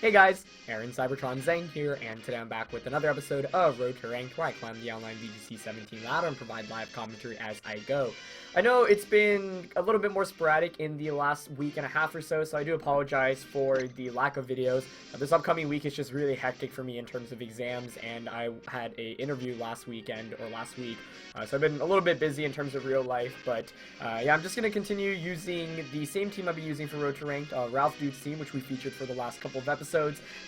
Hey guys, Aaron Cybertron Zang here, and today I'm back with another episode of Road to Ranked, where I climb the online VGC 17 ladder and provide live commentary as I go. I know it's been a little bit more sporadic in the last week and a half or so, so I do apologize for the lack of videos. This upcoming week is just really hectic for me in terms of exams, and I had an interview last week, so I've been a little bit busy in terms of real life, but yeah, I'm just going to continue using the same team I've been using for Road to Ranked, Ralph Dude's team, which we featured for the last couple of episodes,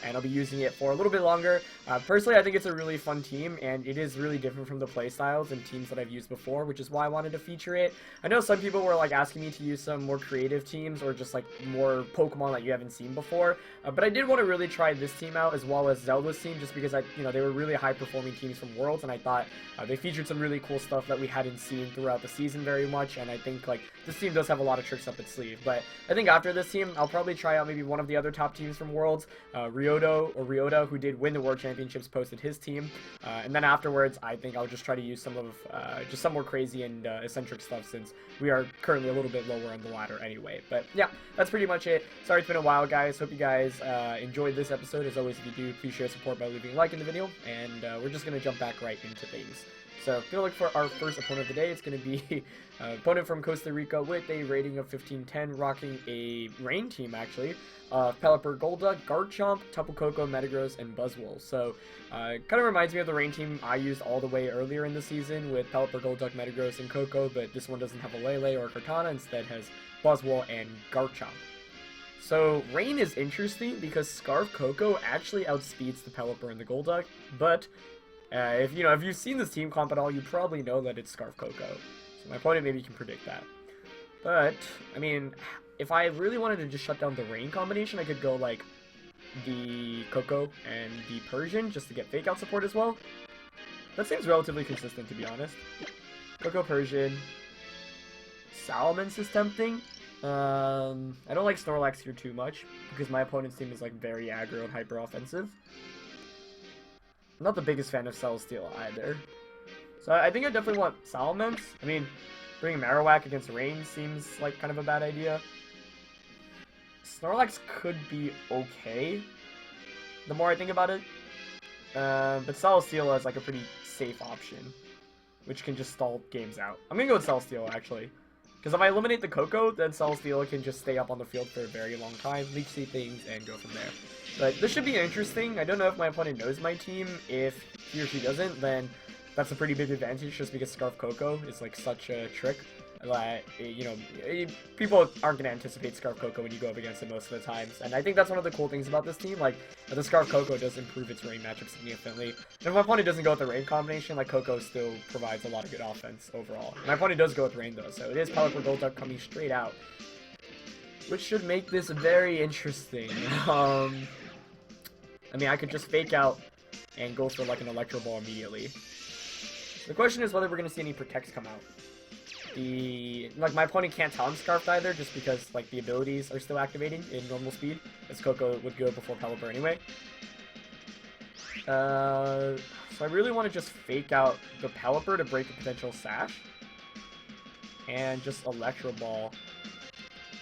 and I'll be using it for a little bit longer. Personally, I think it's a really fun team, and it is really different from the playstyles and teams that I've used before, which is why I wanted to feature it. I know some people were like asking me to use some more creative teams or just like more Pokemon that you haven't seen before, but I did want to really try this team out as well as Zelda's team, just because they were really high performing teams from Worlds, and I thought they featured some really cool stuff that we hadn't seen throughout the season very much, and I think like this team does have a lot of tricks up its sleeve. But I think after this team, I'll probably try out maybe one of the other top teams from Worlds. Ryota, who did win the World Championships, posted his team, and then afterwards, I think I'll just try to use some of just some more crazy and eccentric stuff, since we are currently a little bit lower on the ladder anyway. But yeah, that's pretty much it. Sorry it's been a while, guys. Hope you guys enjoyed this episode. As always, if you do, please share support by leaving a like in the video, and we're just gonna jump back right into things. So, gonna look for our first opponent of the day. It's gonna be an opponent from Costa Rica with a rating of 1510, rocking a rain team actually. Pelipper, Golduck, Garchomp, Tapu, Koko, Metagross, and Buzzwole. So, kind of reminds me of the rain team I used all the way earlier in the season with Pelipper, Golduck, Metagross, and Koko, but this one doesn't have a Lele or Cortana, instead has Buzzwole and Garchomp. So, rain is interesting because Scarf Koko actually outspeeds the Pelipper and the Golduck, but if you've seen this team comp at all, you probably know that it's Scarf Koko. So my opponent maybe can predict that. But, I mean, if I really wanted to just shut down the rain combination, I could go like the Koko and the Persian just to get fake out support as well. That seems relatively consistent, to be honest. Koko, Persian. Salamence is tempting. I don't like Snorlax here too much because my opponent's team is like very aggro and hyper offensive. I'm not the biggest fan of Celesteela either. So I think I definitely want Salamence. I mean, bringing Marowak against Rain seems like kind of a bad idea. Snorlax could be okay, the more I think about it. But Celesteela is like a pretty safe option, which can just stall games out. I'm gonna go with Celesteela actually. Because if I eliminate the Koko, then Celesteela can just stay up on the field for a very long time, leech seed things, and go from there. But this should be interesting. I don't know if my opponent knows my team. If he or she doesn't, then that's a pretty big advantage, just because Scarf Koko is like such a trick that, people aren't going to anticipate Scarf Koko when you go up against it most of the times. And I think that's one of the cool things about this team. Like, the Scarf Koko does improve its rain matchup significantly. And if my opponent doesn't go with the rain combination, like, Koko still provides a lot of good offense overall. My opponent does go with rain though, so it is Pelipper, Golduck coming straight out, which should make this very interesting. I mean, I could just fake out and go for like an Electro Ball immediately. The question is whether we're going to see any Protects come out. My opponent can't Talon Scarf either, just because like the abilities are still activating in normal speed, as Koko would go before Pelipper anyway. So I really want to just fake out the Pelipper to break a potential Sash, and just Electro Ball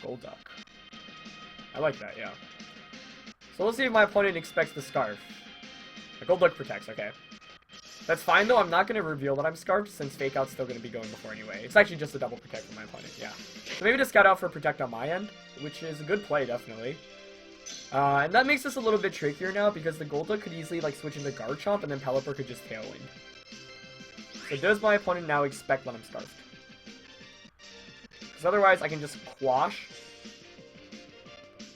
Golduck. I like that, yeah. So we'll see if my opponent expects the Scarf. The Golduck protects, okay. That's fine though, I'm not going to reveal that I'm Scarfed, since Fake Out's still going to be going before anyway. It's actually just a double Protect for my opponent, yeah. So maybe to scout out for Protect on my end, which is a good play, definitely. And that makes this a little bit trickier now, because the Golduck could easily like switch into Garchomp, and then Pelipper could just Tailwind. So does my opponent now expect that I'm Scarfed? Because otherwise I can just Quash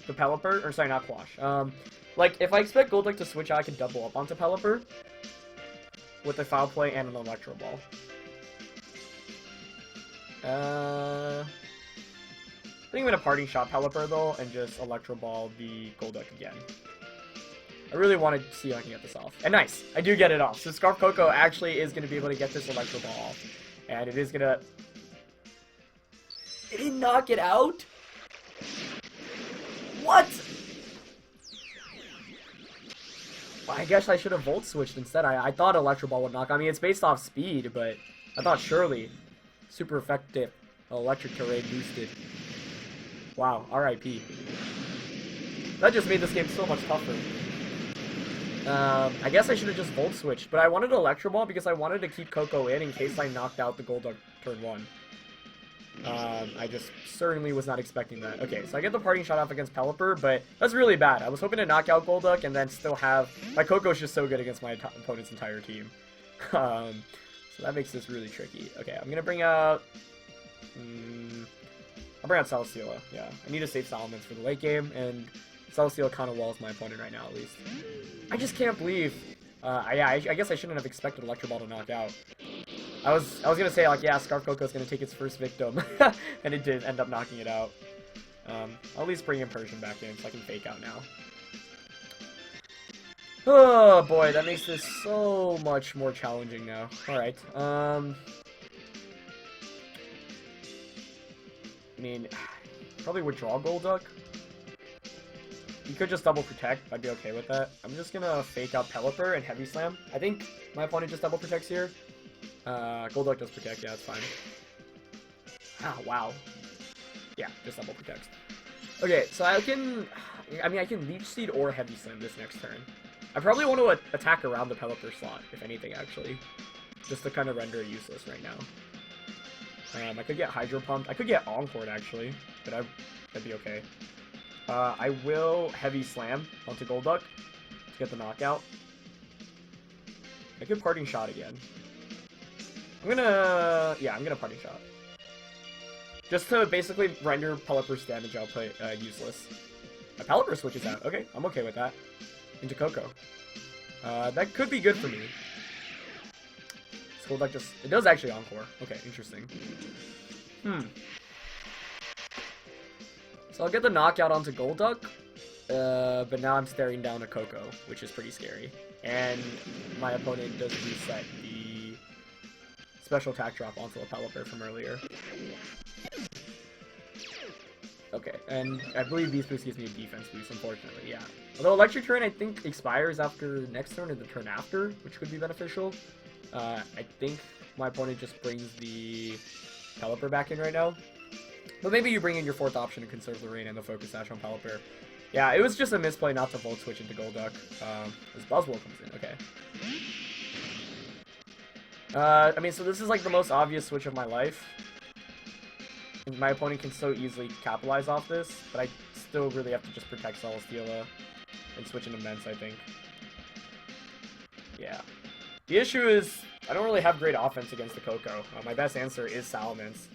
the Pelipper, or sorry, not Quash. Like, if I expect Golduck to switch out, I can double up onto Pelipper with a Foul Play and an Electro Ball. I think I'm gonna Parting Shot Pelipper, though, and just Electro Ball the Golduck again. I really want to see if I can get this off. And nice! I do get it off. So Scarf Koko actually is gonna be able to get this Electro Ball off. And it is gonna... It didn't knock it out? What? Well, I guess I should have Volt Switched instead. I thought Electro Ball would knock. I mean, it's based off speed, but I thought surely super effective Electric Terrain boosted. Wow, RIP. That just made this game so much tougher. I guess I should have just Volt Switched, but I wanted Electro Ball because I wanted to keep Koko in case I knocked out the Golduck turn 1. I just certainly was not expecting that. Okay, so I get the parting shot off against Pelipper, but that's really bad. I was hoping to knock out Golduck and then still have... My Koko's just so good against my opponent's entire team. So that makes this really tricky. Okay, I'm gonna bring out... I'll bring out Celesteela, yeah. I need to save Salamence for the late game, and Celesteela kind of walls my opponent right now, at least. I just can't believe... yeah, I guess I shouldn't have expected Electro Ball to knock out. I was gonna say, like, yeah, Scarf Koko's gonna take its first victim, and it did end up knocking it out. I'll at least bring in Persian back in, so I can fake out now. Oh, boy, that makes this so much more challenging now. Alright, I mean, probably withdraw Golduck. You could just double protect, I'd be okay with that. I'm just gonna fake out Pelipper and Heavy Slam. I think my opponent just double protects here. Golduck does protect, yeah, that's fine. Ah, wow. Yeah, just double protects. Okay, so I can Leech Seed or Heavy Slam this next turn. I probably want to attack around the Pelipper slot, if anything, actually. Just to kind of render it useless right now. I could get Hydro Pumped. I could get Encored, actually, but that'd be okay. I will Heavy Slam onto Golduck to get the knockout. I could Parting Shot again. I'm gonna Parting Shot. Just to basically render Pelipper's damage output useless. A Pelipper switches out. Okay, I'm okay with that. Into Koko. That could be good for me. Golduck just... It does actually Encore. Okay, interesting. So I'll get the knockout onto Golduck, but now I'm staring down a Koko, which is pretty scary. And my opponent does reset the special attack drop onto a Pelipper from earlier. Okay, and I believe Beast Boost gives me a defense boost, unfortunately, yeah. Although Electric Terrain, I think, expires after next turn or the turn after, which could be beneficial. I think my opponent just brings the Pelipper back in right now. But maybe you bring in your fourth option to conserve the rain and the focus sash on Pelipper. Yeah, it was just a misplay not to Volt Switch into Golduck. As Buzzwole comes in, okay. I mean, so this is like the most obvious switch of my life. My opponent can so easily capitalize off this, but I still really have to just protect Celesteela and switch into Mence, I think. Yeah. The issue is, I don't really have great offense against the Koko. My best answer is Salamence.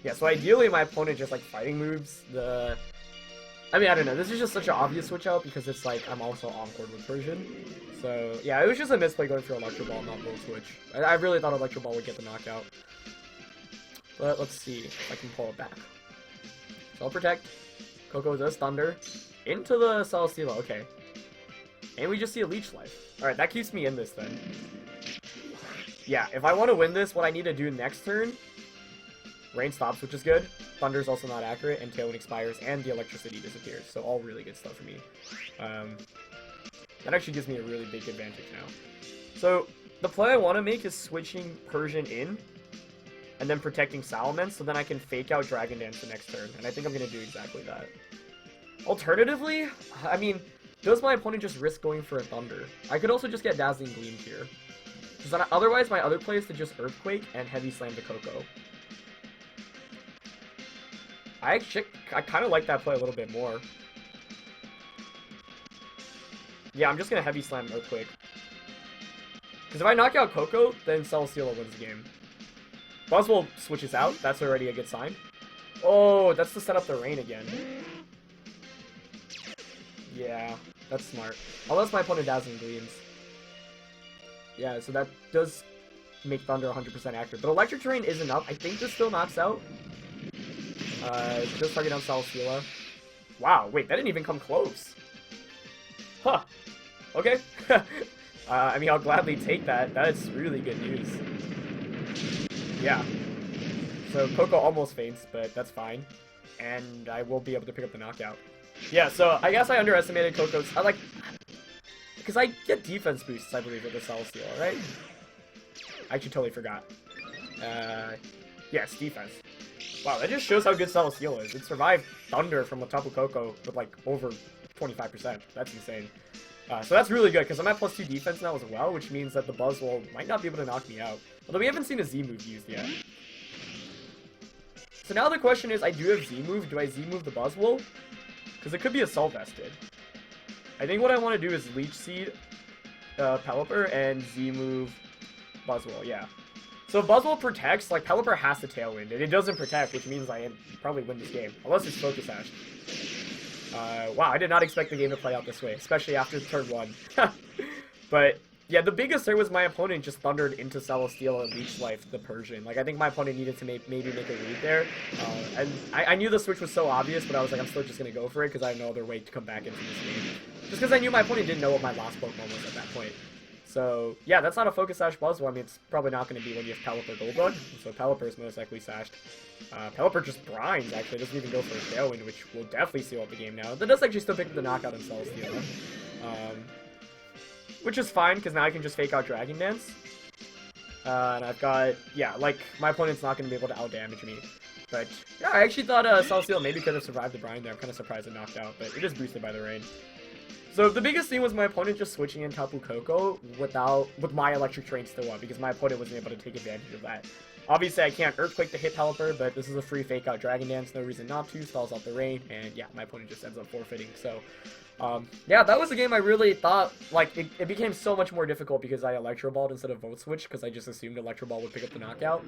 Yeah, so ideally my opponent just, like, fighting moves the... I mean, I don't know, this is just such an obvious switch out because it's like, I'm also Encored with Persian. So, yeah, it was just a misplay going for Electro Ball, not Volt Switch. I really thought Electro Ball would get the knockout. But let's see if I can pull it back. So I'll protect. Koko does Thunder. Into the Celesteela, okay. And we just see a Leech Life. Alright, that keeps me in this then. Yeah, if I want to win this, what I need to do next turn... Rain stops, which is good. Thunder's also not accurate, and Tailwind expires, and the electricity disappears. So all really good stuff for me. That actually gives me a really big advantage now. So the play I want to make is switching Persian in, and then protecting Salamence, so then I can fake out Dragon Dance the next turn. And I think I'm going to do exactly that. Alternatively, I mean, does my opponent just risk going for a Thunder? I could also just get Dazzling Gleam here. Because otherwise, my other play is to just Earthquake and Heavy Slam to Koko. I kind of like that play a little bit more. Yeah, I'm just going to Heavy Slam Earthquake. Because if I knock out Koko, then Celesteela wins the game. Buzzwole switches out. That's already a good sign. Oh, that's to set up the rain again. Yeah, that's smart. Unless my opponent Dazzling Gleams. Yeah, so that does make Thunder 100% accurate. But Electric Terrain is enough. I think this still knocks out. Just target on Celesteela. Wow, wait, that didn't even come close. Huh. Okay. I mean, I'll gladly take that. That is really good news. Yeah. So Koko almost faints, but that's fine. And I will be able to pick up the knockout. Yeah, so I guess I underestimated Koko's... Because I get defense boosts, I believe, with the Celesteela, right? I actually totally forgot. Yes, defense. Wow, that just shows how good Celesteela is. It survived Thunder from a Tapu Koko with like over 25%. That's insane. So that's really good, because I'm at +2 defense now as well, which means that the Buzzwole might not be able to knock me out. Although we haven't seen a Z move used yet. So now the question is, I do have Z move. Do I Z move the Buzzwole? Because it could be Assault Vested. I think what I want to do is Leech Seed Pelipper and Z move Buzzwole, yeah. So if Buzzwole protects, like, Pelipper has to Tailwind, and it doesn't protect, which means I probably win this game. Unless it's Focus Sash. Wow, I did not expect the game to play out this way, especially after turn 1. But, yeah, the biggest thing was my opponent just thundered into Celesteela and Leech Life the Persian. Like, I think my opponent needed to maybe make a read there. And I knew the switch was so obvious, but I was like, I'm still just going to go for it, because I have no other way to come back into this game. Just because I knew my opponent didn't know what my last Pokemon was at that point. So, yeah, that's not a Focus Sash Buzzwole. I mean, it's probably not going to be when you have Pelipper Golduck. So Pelipper is most likely sashed. Pelipper just brines, actually. Doesn't even go for a Tailwind, which will definitely seal up the game now. That does actually still pick up the knockout in Celesteela. Which is fine, because now I can just fake out Dragon Dance. And I've got, yeah, like, my opponent's not going to be able to out-damage me. But, yeah, I actually thought Celesteela maybe could have survived the brine there. I'm kind of surprised it knocked out, but it is boosted by the rain. So the biggest thing was my opponent just switching in Tapu Koko with my Electric Terrain still up, because my opponent wasn't able to take advantage of that. Obviously, I can't Earthquake to hit Pelipper, but this is a free fake out Dragon Dance, no reason not to, stalls out the rain, and yeah, my opponent just ends up forfeiting. So, yeah, that was a game I really thought, like, it became so much more difficult because I Electro Balled instead of Vote Switch, because I just assumed Electro Ball would pick up the knockout.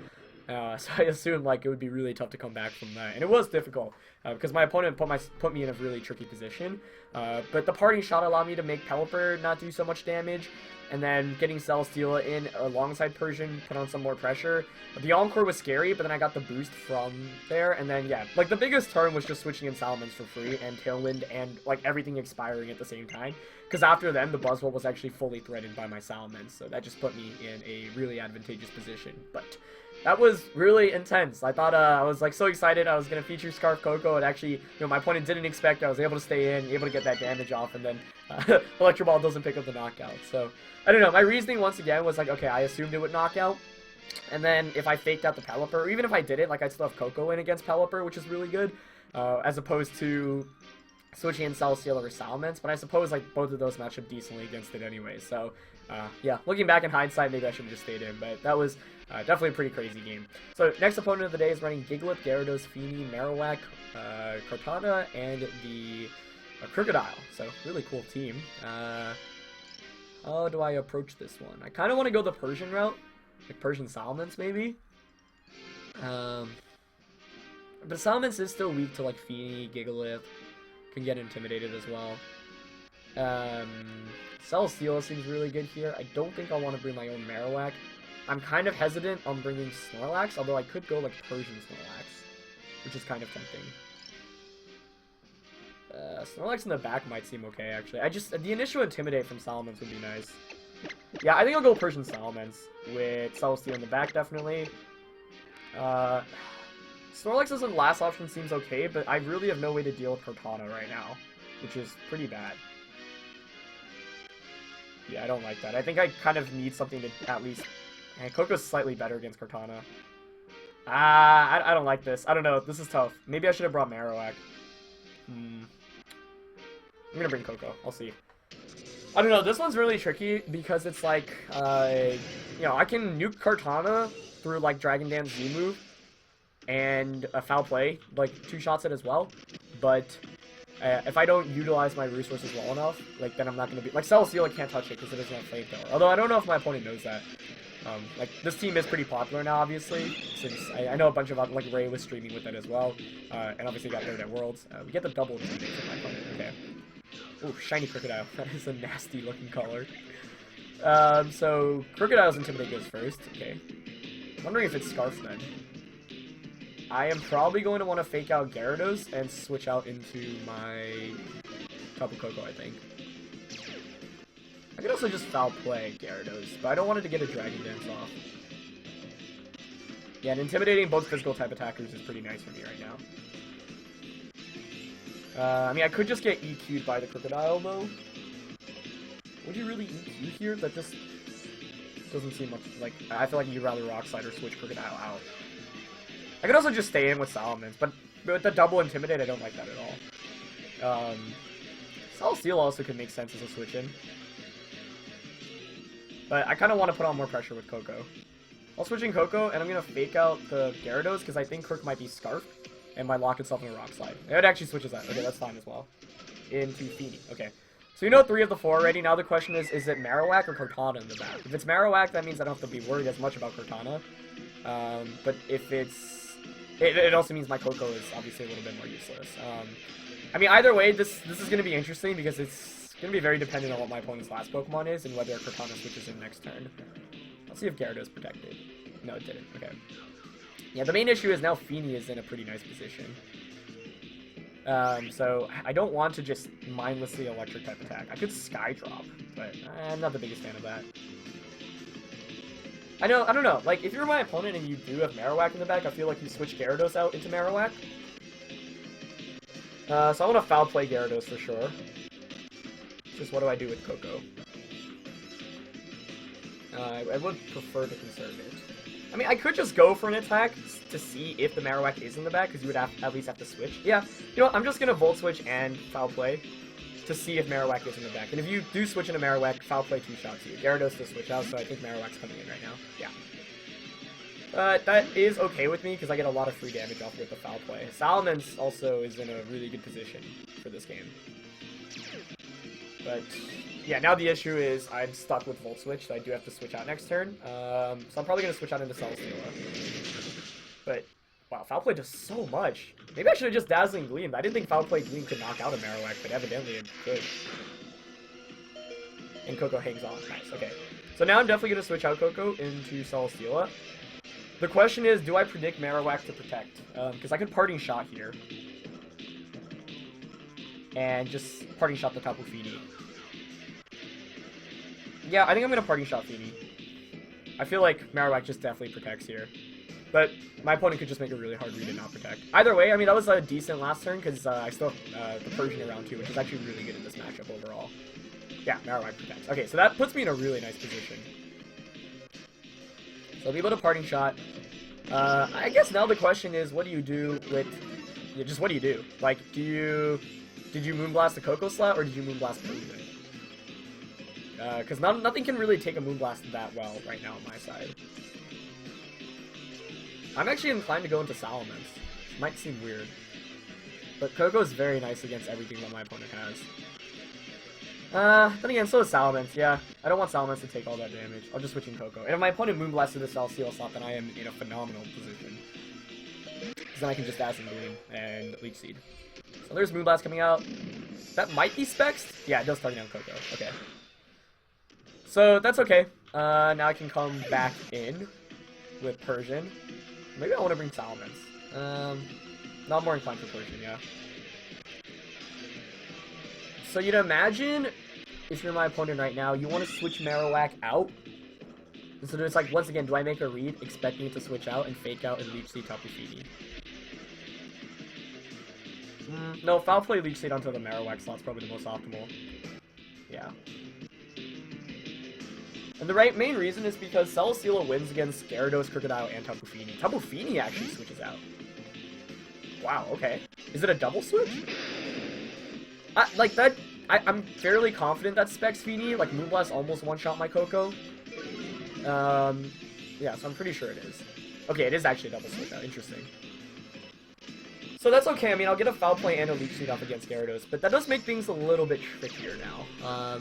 So I assumed, like, it would be really tough to come back from that, and it was difficult, because my opponent put me in a really tricky position, but the parting shot allowed me to make Pelipper not do so much damage, and then getting Celesteela in alongside Persian put on some more pressure. The Encore was scary, but then I got the boost from there, and then, yeah, like, the biggest turn was just switching in Salamence for free, and Tailwind, and, like, everything expiring at the same time, because after then, the Buzzwole was actually fully threatened by my Salamence, so that just put me in a really advantageous position, but that was really intense. I thought, I was, like, so excited I was going to feature Scarf Koko, and actually, you know, my opponent didn't expect I was able to stay in, able to get that damage off, and then Electro Ball doesn't pick up the knockout. So, I don't know, my reasoning once again was like, okay, I assumed it would knock out, and then if I faked out the Pelipper, or even if I didn't, like, I'd still have Koko in against Pelipper, which is really good, as opposed to switching in Celesteela or Salamence, but I suppose, like, both of those match up decently against it anyway, so, yeah, looking back in hindsight, maybe I should have just stayed in, but that was definitely a pretty crazy game. So, next opponent of the day is running Gigalith, Gyarados, Feeny, Marowak, Kartana, and the Krookodile, so, really cool team. How do I approach this one? I kind of want to go the Persian route, like Persian Salamence, maybe. But Salamence is still weak to, like, Feeny, Gigalith, can get intimidated as well. Celesteela seems really good here. I don't think I'll want to bring my own Marowak. I'm kind of hesitant on bringing Snorlax, although I could go, like, Persian Snorlax, which is kind of tempting. Snorlax in the back might seem okay, actually. The initial Intimidate from Salamence would be nice. Yeah, I think I'll go Persian Salamence with Celesteela in the back, definitely. Snorlax as a last option seems okay, but I really have no way to deal with Kartana right now, which is pretty bad. Yeah, I don't like that. I think I kind of need something to at least... And Koko's slightly better against Kartana. I don't like this. I don't know. This is tough. Maybe I should have brought Marowak. I'm gonna bring Koko. I'll see. I don't know. This one's really tricky because it's like, you know, I can nuke Kartana through, like, Dragon Dance Z move and a Foul Play, like, 2 shots it as well. But if I don't utilize my resources well enough, like, then I'm not gonna be... Like, Celesteela can't touch it because it doesn't have Flamethrower. Although I don't know if my opponent knows that. Like, this team is pretty popular now, obviously, since I know a bunch of, like, Ray was streaming with it as well, and obviously got third at Worlds. We get the double Intimidate from my opponent, okay. Ooh, shiny Krookodile. That is a nasty looking color. So, Krookodile's Intimidate goes first, okay. I'm wondering if it's Scarf then. I am probably going to want to fake out Gyarados and switch out into my Tapu Koko, I think. I could also just Foul Play Gyarados, but I don't want it to get a Dragon Dance off. Yeah, and intimidating both physical type attackers is pretty nice for me right now. I mean, I could just get EQ'd by the Krookodile, though. Would you really EQ here? That just doesn't seem much like... I feel like you'd rather Rock Slide or switch Krookodile out. I could also just stay in with Salamence, but with the double Intimidate, I don't like that at all. Celesteela also could make sense as a switch in. But I kind of want to put on more pressure with Koko. I'll switch in Koko, and I'm going to fake out the Gyarados, because I think Kirk might be Scarf, and might lock itself in a Rock Slide. It actually switches that. Okay, that's fine as well. Into Feeny. Okay. So you know 3 of the 4 already. Now the question is it Marowak or Cortana in the back? If it's Marowak, that means I don't have to be worried as much about Cortana. But if it's... It also means my Koko is obviously a little bit more useless. I mean, either way, this is going to be interesting because it's going to be very dependent on what my opponent's last Pokemon is and whether Cortana switches in next turn. Let's see if Gyarados protected. No, it didn't. Okay. Yeah, the main issue is now Feeny is in a pretty nice position. So I don't want to just mindlessly electric type attack. I could Sky Drop, but I'm not the biggest fan of that. I don't know. Like, if you're my opponent and you do have Marowak in the back, I feel like you switch Gyarados out into Marowak. So I want to Foul Play Gyarados for sure. Just what do I do with Koko? I would prefer to conserve it. I mean, I could just go for an attack to see if the Marowak is in the back, because you would at least have to switch. Yeah, you know what, I'm just going to Volt Switch and Foul Play to see if Marowak is in the back. And if you do switch into Marowak, Foul Play 2 shots you. Gyarados to switch out, so I think Marowak's coming in right now. Yeah. That is okay with me, because I get a lot of free damage off with the Foul Play. Salamence also is in a really good position for this game. But... yeah, now the issue is I'm stuck with Volt Switch, so I do have to switch out next turn. So I'm probably going to switch out into Celesteela. But, wow, Foul Play does so much. Maybe I should have just Dazzling Gleam. I didn't think Foul Play Gleam could knock out a Marowak, but evidently it could. And Koko hangs on. Nice, okay. So now I'm definitely going to switch out Koko into Celesteela. The question is, do I predict Marowak to protect? Because I could Parting Shot here. And just Parting Shot the Tapu Fini. Yeah, I think I'm going to Parting Shot Feeny. I feel like Marowak just definitely protects here. But my opponent could just make a really hard read and not protect. Either way, I mean, that was a decent last turn, because I still have the Persian around too, which is actually really good in this matchup overall. Yeah, Marowak protects. Okay, so that puts me in a really nice position. So I'll be able to Parting Shot. I guess now the question is, what do you do with... yeah, just what do you do? Like, did you Moonblast the Koko slot, or did you Moonblast Persian? Because nothing can really take a Moonblast that well right now on my side. I'm actually inclined to go into Salamence. Which might seem weird. But Koko is very nice against everything that my opponent has. Then again, so is Salamence. Yeah, I don't want Salamence to take all that damage. I'll just switch in Koko. And if my opponent Moonblasted the Celesteela slot, then I am in a phenomenal position. Because then I can just Dazzling Gleam and Leech Seed. So there's Moonblast coming out. That might be Spexed. Yeah, it does target down Koko. Okay. So that's okay. Now I can come back in with Persian. Maybe I want to bring Salamence. No, I'm more inclined for Persian, yeah. So you'd imagine, if you're my opponent right now, you want to switch Marowak out. And so it's like, once again, do I make a read expecting it to switch out and fake out and Leech Seed Tapu Fini? No, Foul Play Leech Seed onto the Marowak slot's probably the most optimal. Yeah. And the main reason is because Celesteela wins against Gyarados, Krookodile, and Tapu Fini. Tapu Fini actually switches out. Wow, okay. Is it a double switch? Like that, I'm fairly confident that Specs Fini, like Moonblast almost one-shot my Koko. Yeah, so I'm pretty sure it is. Okay, it is actually a double switch out, interesting. So that's okay, I mean, I'll get a Foul Play and a Leech Seed off against Gyarados, but that does make things a little bit trickier now.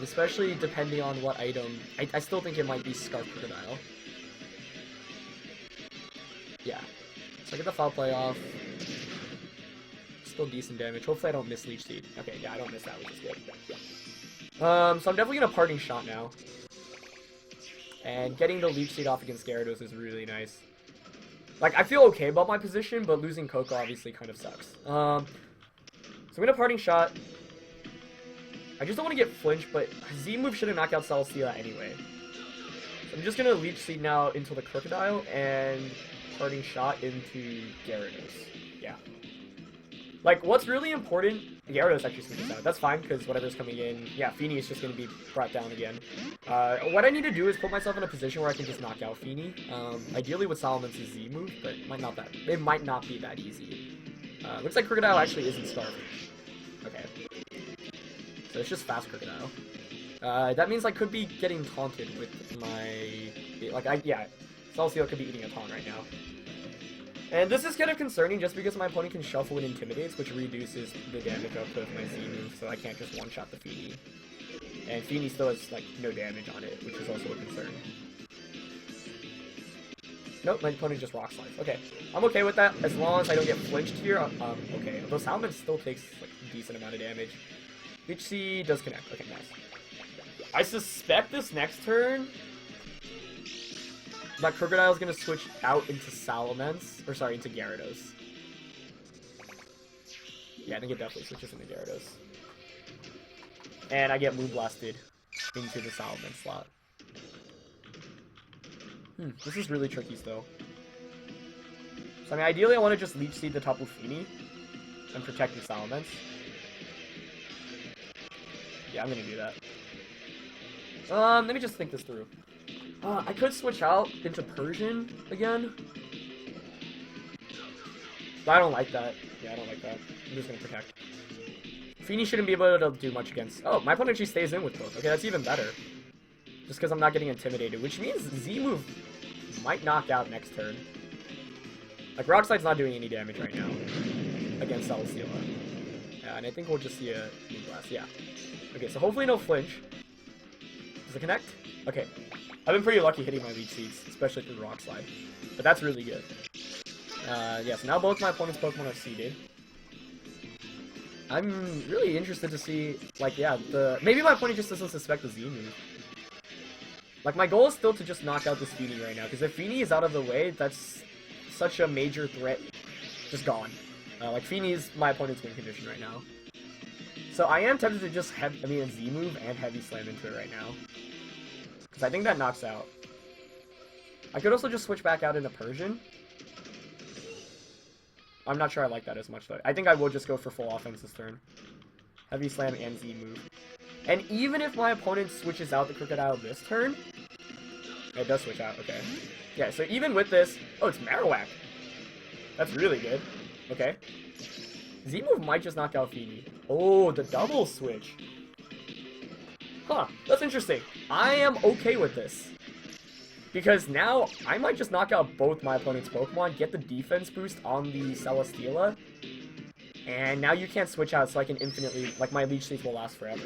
Especially depending on what item. I still think it might be Scarf Krookodile. Yeah. So I get the Foul Play off. Still decent damage. Hopefully I don't miss Leech Seed. Okay, yeah, I don't miss that, which is good. So I'm definitely gonna Parting Shot now. And getting the Leech Seed off against Gyarados is really nice. Like, I feel okay about my position, but losing Koko obviously kind of sucks. So I'm gonna Parting Shot. I just don't want to get flinched, but Z-move should have knocked out Celesteela anyway. So I'm just gonna Leech Seed now into the Krookodile and Parting Shot into Gyarados. Yeah. Like, what's really important Gyarados actually switches out. That's fine, because whatever's coming in, yeah, Feeny is just going to be brought down again. What I need to do is put myself in a position where I can just knock out Feeny. Ideally with Salamence's Z move, but it might not be that easy. Looks like Krookodile actually isn't starving. Okay. So it's just fast Krookodile. That means I could be getting taunted with my... yeah, Celesteela could be eating a taunt right now. And this is kind of concerning just because my opponent can shuffle and intimidates, which reduces the damage output of my Z move, so I can't just one-shot the Feeny. And Feeny still has, like, no damage on it, which is also a concern. Nope, my opponent just rock slides. Okay, I'm okay with that, as long as I don't get flinched here. Okay, although Salamence still takes, like, a decent amount of damage. Leech Seed does connect. Okay, nice. I suspect this next turn that Krookodile's gonna switch out into Salamence, or sorry, into Gyarados. Yeah, I think it definitely switches into Gyarados. And I get Moonblasted into the Salamence slot. This is really tricky still. So, I mean, ideally I want to just Leech Seed the Tapu Fini and protect the Salamence. Yeah, I'm gonna do that. Let me just think this through. I could switch out into Persian again. But I don't like that. Yeah, I don't like that. I'm just gonna protect. Feeny shouldn't be able to do much against... Oh, my opponent actually stays in with both. Okay, that's even better. Just because I'm not getting intimidated, which means Z-move might knock out next turn. Like, Rock Slide's not doing any damage right now against Celesteela. Yeah, and I think we'll just see a Moonblast. Yeah. Okay, so hopefully no flinch. Does it connect? Okay. I've been pretty lucky hitting my Leech Seeds, especially through Rock Slide. But that's really good. Yeah, so now both my opponent's Pokemon are seeded. I'm really interested to see, like, yeah, maybe my opponent just doesn't suspect the Z move. Like, my goal is still to just knock out this Feeny right now, because if Feeny is out of the way, that's such a major threat. Just gone. Like, Feeny is my opponent's win condition right now. So I am tempted to just Z move and Heavy Slam into it right now. Because I think that knocks out. I could also just switch back out into Persian. I'm not sure I like that as much, though. I think I will just go for full offense this turn. Heavy Slam and Z move. And even if my opponent switches out the Krookodile this turn... It does switch out, okay. Yeah, so even with this... Oh, it's Marowak. That's really good. Okay. Z move might just knock out Feeny. Oh, the double switch. Huh, that's interesting. I am okay with this. Because now, I might just knock out both my opponent's Pokemon, get the defense boost on the Celesteela, and now you can't switch out, so I can infinitely, like, my Leech Seeds will last forever.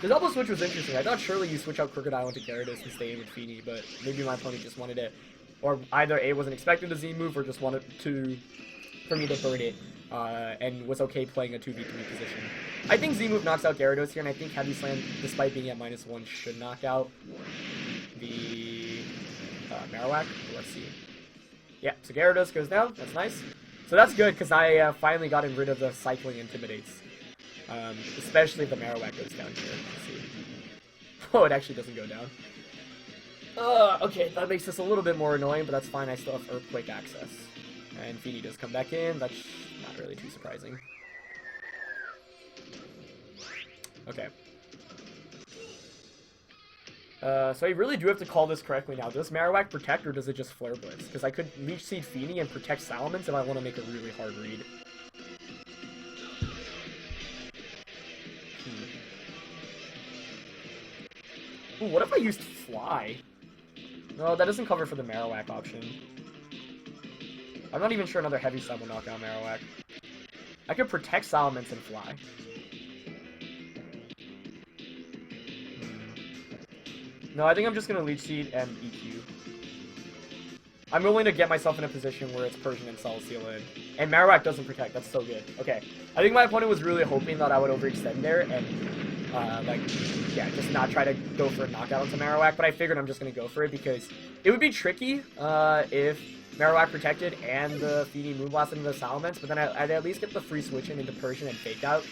The double switch was interesting. I thought surely you switch out Krookodile into Gyarados and stay in with Feeny, but maybe my opponent just wanted it, or either A, wasn't expecting the Z move, or just wanted for me to burn it, and was okay playing a 2v3 position. I think Z move knocks out Gyarados here, and I think Heavy Slam, despite being at -1, should knock out the Marowak. Let's see. Yeah, so Gyarados goes down. That's nice. So that's good, because I finally gotten rid of the cycling Intimidates. Especially if the Marowak goes down here. Let's see. Oh, it actually doesn't go down. Okay, that makes this a little bit more annoying, but that's fine. I still have Earthquake access. And Feeny does come back in. That's not really too surprising. Okay. So I really do have to call this correctly now. Does Marowak protect, or does it just Flare Blitz? Because I could Leech Seed Feeny and protect Salamence if I want to make a really hard read. Ooh, what if I used Fly? No, that doesn't cover for the Marowak option. I'm not even sure another Heavy Slam will knock out Marowak. I could protect Salamence and Fly. No, I think I'm just going to Leech Seed and EQ. I'm willing to get myself in a position where it's Persian and Celesteela, and Marowak doesn't protect. That's so good. Okay. I think my opponent was really hoping that I would overextend there and, yeah, just not try to go for a knockout onto Marowak, but I figured I'm just going to go for it because it would be tricky if Marowak protected and the Feeny Moonblast into the Salamence, but then I'd at least get the free switch into Persian and Fake Out.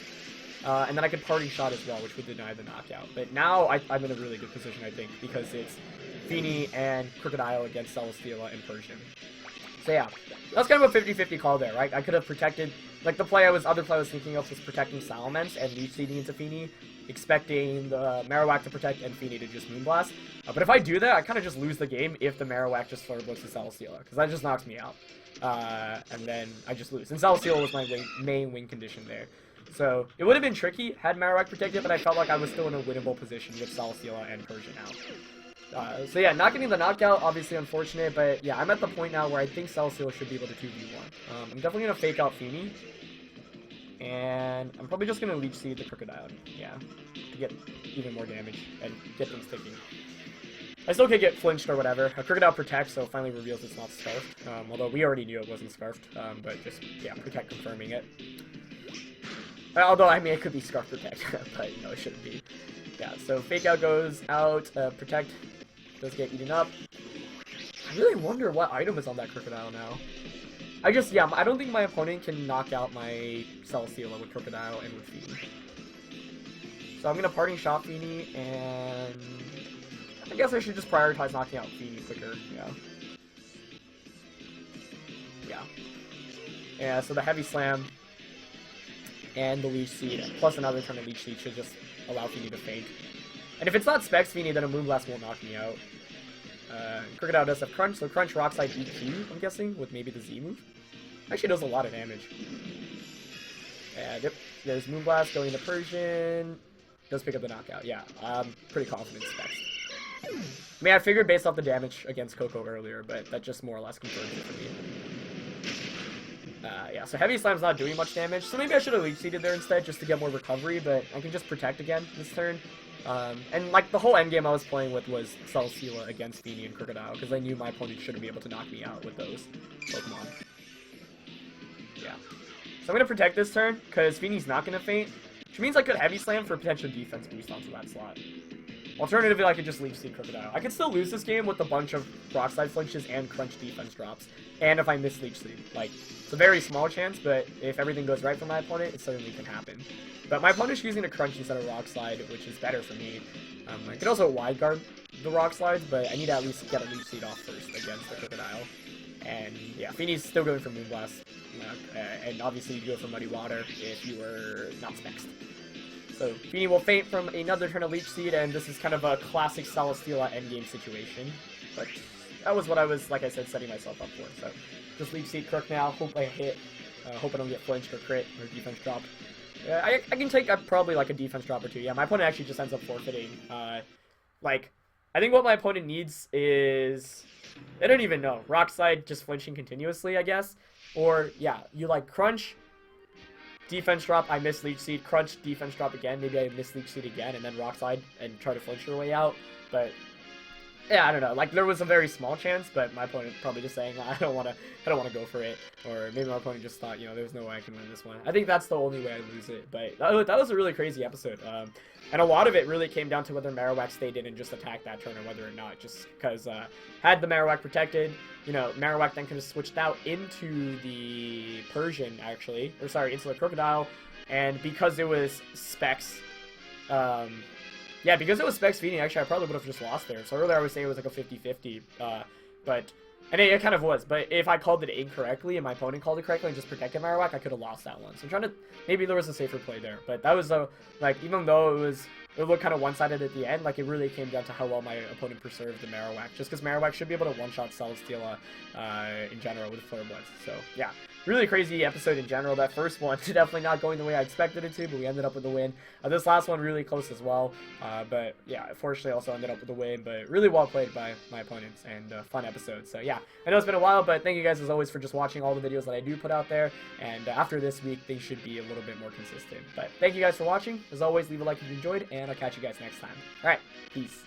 And then I could Party Shot as well, which would deny the knockout. But now I'm in a really good position, I think, because it's Feeny and Krookodile against Celesteela and Persian. So yeah, that's kind of a 50-50 call there, right? I could have protected like other play I was thinking of was protecting Salamence and leech seeding into Fini, expecting the Marowak to protect and Fini to just Moonblast. But if I do that, I kind of just lose the game if the Marowak just Flare Blitz to Celesteela, because that just knocks me out. And then I just lose. And Celesteela was my main win condition there. So it would have been tricky had Marowak protected, but I felt like I was still in a winnable position with Celesteela and Persian out. So yeah, not getting the knockout, obviously unfortunate, but yeah, I'm at the point now where I think Celesteela should be able to 2v1. I'm definitely going to fake out Fini, and I'm probably just going to Leech Seed the Krookodile, yeah, to get even more damage and get things ticking. I still could get flinched or whatever. A Krookodile protects, so it finally reveals it's not Scarfed, although we already knew it wasn't Scarfed, but just, yeah, Protect confirming it. Although, I mean, it could be Scarf Protect, but, you know, it shouldn't be. Yeah, so Fake Out goes out, Protect does get eaten up. I really wonder what item is on that Krookodile now. I don't think my opponent can knock out my Celesteela with Krookodile and with Fini. So I'm going to Parting Shot Fini, and I guess I should just prioritize knocking out Fini quicker, Yeah, so the Heavy Slam and the Leech Seed, plus another turn of Leech Seed should just allow Fini to faint. And if it's not Specs Fini, then a Moonblast won't knock me out. Krookodile does have Crunch, so Crunch Rock Slide EQ, I'm guessing, with maybe the Z move. Actually does a lot of damage. And yep, there's Moonblast going to Persian. Does pick up the knockout, yeah. I'm pretty confident Specs. I mean, I figured based off the damage against Koko earlier, but that just more or less confirms it for me. Yeah, so Heavy Slam's not doing much damage, so maybe I should have Leech Seeded there instead just to get more recovery, but I can just Protect again this turn. And like the whole endgame I was playing with was Celesteela against Fini and Krookodile, because I knew my opponent shouldn't be able to knock me out with those Pokemon. Yeah. So I'm going to Protect this turn, because Fini's not going to faint, which means I could Heavy Slam for potential defense boost onto that slot. Alternatively, I could just Leech Seed Krookodile. I could still lose this game with a bunch of Rock Slide flinches and Crunch defense drops, and if I miss Leech Seed. Like, it's a very small chance, but if everything goes right for my opponent, it certainly can happen. But my opponent's using a Crunch instead of Rock Slide, which is better for me. I could also Wide Guard the Rock Slides, but I need to at least get a Leech Seed off first against the Krookodile. And yeah, Fini's still going for Moonblast, and obviously you go for Muddy Water if you were not Spexed. So Fini will faint from another turn of Leech Seed, and this is kind of a classic Celesteela endgame situation. But that was what I was, like I said, setting myself up for. So just Leech Seed Crook now, hope I hit, hope I don't get flinched or crit or defense drop. I can take probably like a defense drop or two. Yeah, my opponent actually just ends up forfeiting. Like, I think what my opponent needs is, I don't even know, Rock Slide just flinching continuously, I guess. Or, yeah, you like Crunch, defense drop, I miss Leech Seed, Crunch, defense drop again, maybe I miss Leech Seed again, and then Rock Slide and try to flinch your way out. But yeah, I don't know. Like, there was a very small chance, but my opponent probably just saying, I don't want to go for it. Or maybe my opponent just thought, you know, there's no way I can win this one. I think that's the only way I lose it. But that was a really crazy episode. And a lot of it really came down to whether Marowak stayed in and just attacked that turn or whether or not. Just because had the Marowak protected, you know, Marowak then could have switched out into the Persian, actually. Or sorry, into the Krookodile. And because it was Specs, yeah, because it was Specs Fini, actually, I probably would have just lost there. So earlier I was saying it was like a 50-50, and it kind of was. But if I called it incorrectly and my opponent called it correctly and just protected Marowak, I could have lost that one. So I'm trying to, maybe there was a safer play there. But that was, like, even though it looked kind of one-sided at the end, like, it really came down to how well my opponent preserved the Marowak. Just because Marowak should be able to one-shot Celesteela in general with Flare Blitz. So, yeah. Really crazy episode in general. That first one definitely not going the way I expected it to, but we ended up with the win. This last one really close as well, but yeah, fortunately also ended up with the win, but really well played by my opponents, and fun episode. So yeah, I know it's been a while, but thank you guys as always for just watching all the videos that I do put out there, and after this week, things should be a little bit more consistent. But thank you guys for watching. As always, leave a like if you enjoyed, and I'll catch you guys next time. Alright, peace.